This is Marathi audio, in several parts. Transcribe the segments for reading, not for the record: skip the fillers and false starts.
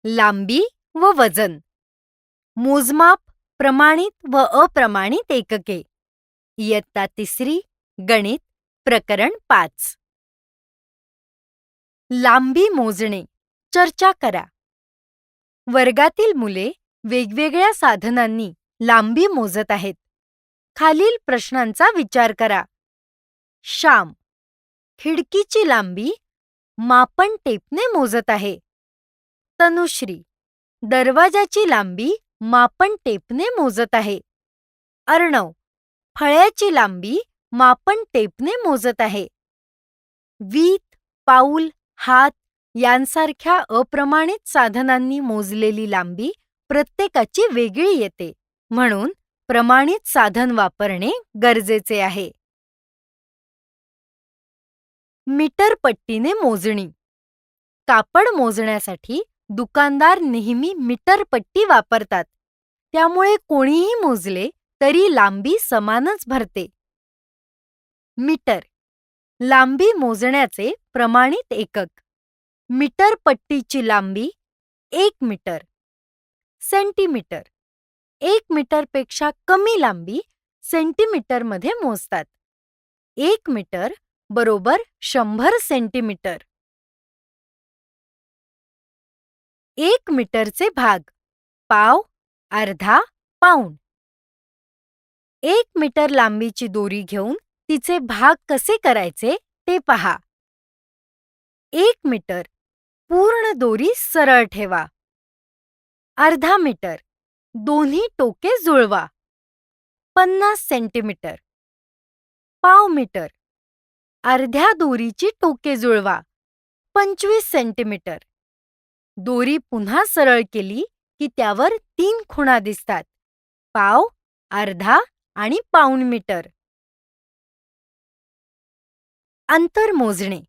लांबी व वजन. मोजमाप, प्रमाणित व अप्रमाणित एकके. इयत्ता 3री, गणित, प्रकरण 5. लांबी मोजणे. चर्चा करा. वर्गातील मुले वेगवेगळ्या साधनांनी लांबी मोजत आहेत. खालील प्रश्नांचा विचार करा. श्याम खिडकीची लांबी मापन टेपने मोजत आहे. तनुश्री दरवाजाची लांबी मापन टेपने मोजत आहे. अर्णव फळ्याची लांबी मापन टेपने मोजत आहे. वीत, पाऊल, हात यांसारख्या अप्रमाणित साधनांनी मोजलेली लांबी प्रत्येकाची वेगळी येते, म्हणून प्रमाणित साधन वापरणे गरजेचे आहे. मीटर पट्टीने मोजणी. कापड मोजण्यासाठी दुकानदार नेहमी मीटर पट्टी वापरतात. त्यामुळे कोणीही मोजले तरी लांबी समानच भरते. मीटर लांबी मोजण्याचे प्रमाणित एकक. मीटर पट्टीची लांबी 1 मीटर. सेंटीमीटर 1 मीटरपेक्षा कमी लांबी सेंटीमीटरमध्ये मोजतात. 1 मीटर बरोबर 100 सेंटीमीटर. 1 मीटरचे भाग. पाव, अर्धा, पाऊण. 1 मीटर लांबीची दोरी घेऊन तिचे भाग कसे करायचे ते पहा. 1 मीटर पूर्ण दोरी सरळ ठेवा. अर्धा मीटर दोन्ही टोके जुळवा. 50 सेंटीमीटर. पाव मीटर अर्ध्या दोरीची टोके जुळवा. 25 सेंटीमीटर. दोरी पुन्हा सरळ केली की त्यावर 3 खुणा दिसतात. पाव, अर्धा आणि पाऊण मीटर. अंतर मोजणे.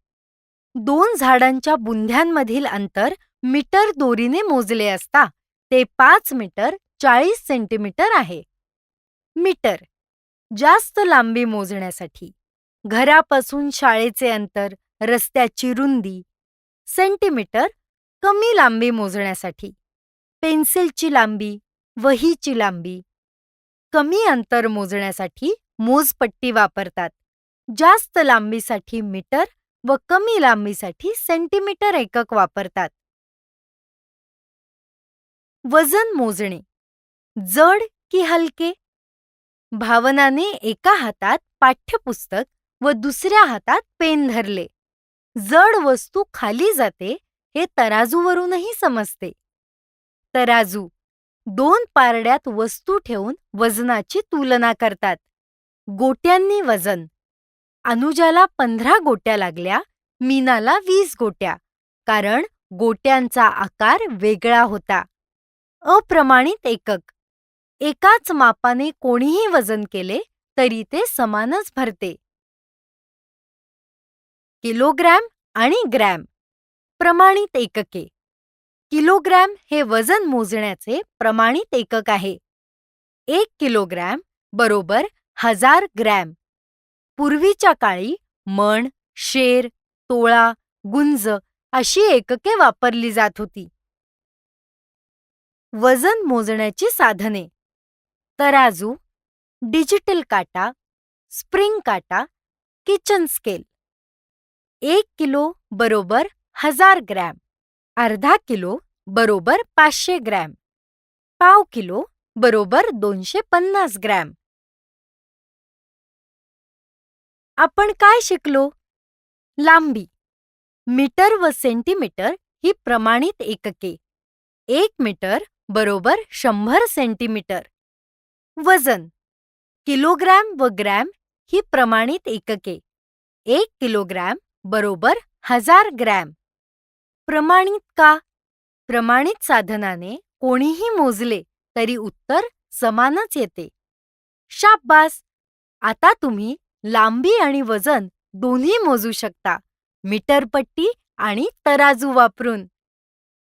2 झाडांच्या बुंध्यांमधील अंतर मीटर दोरीने मोजले असता ते 5 मीटर 40 सेंटीमीटर आहे. मीटर जास्त लांबी मोजण्यासाठी. घरापासून शाळेचे अंतर, रस्त्याची रुंदी. सेंटीमीटर कमी लांबी मोजण्यासाठी. पेन्सिलची लांबी, वहीची लांबी. कमी अंतर मोजण्यासाठी मोजपट्टी वापरतात. जास्त लांबीसाठी मीटर व कमी लांबीसाठी सेंटीमीटर एकक वापरतात. वजन मोजणे. जड की हलके. भावनाने एका हातात पाठ्यपुस्तक व दुसऱ्या हातात पेन धरले. जड वस्तू खाली जाते हे तराजूवरूनही समजते. तराजू 2 पारड्यात वस्तू ठेवून वजनाची तुलना करतात. गोट्यांनी वजन. अनुजाला 15 गोट्या लागल्या, मीनाला 20 गोट्या, कारण गोट्यांचा आकार वेगळा होता. अप्रमाणित एकक. एकाच मापाने कोणीही वजन केले तरी ते समानच भरते. किलोग्रॅम आणि ग्रॅम. प्रमाणित एकके. किलोग्रॅम हे वजन मोजण्याचे प्रमाणित एकक आहे. 1 किलोग्रॅम बरोबर 1000 ग्रॅम. पूर्वीच्या काळी मण, शेर, तोळा, गुंज अशी एकके वापरली जात होती. वजन मोजण्याची साधने. तराजू, डिजिटल काटा, स्प्रिंग काटा, किचन स्केल. 1 किलो बरोबर 1000 ग्रॅम. अर्धा किलो बरोबर 500 ग्रॅम. पाव किलो बरोबर 250 ग्रॅम. आपण काय शिकलो? लांबी. मीटर व सेंटीमीटर ही प्रमाणित एकके. 1 मीटर बरोबर 100 सेंटीमीटर. वजन. किलोग्रॅम व ग्रॅम ही प्रमाणित एकके. 1 किलोग्रॅम बरोबर 1000 ग्रॅम. प्रमाणित का? प्रमाणित साधनाने कोणीही मोजले तरी उत्तर समानच येते. शाब्बास! आता तुम्ही लांबी आणि वजन दोन्ही मोजू शकता, मीटर पट्टी आणि तराजू वापरून.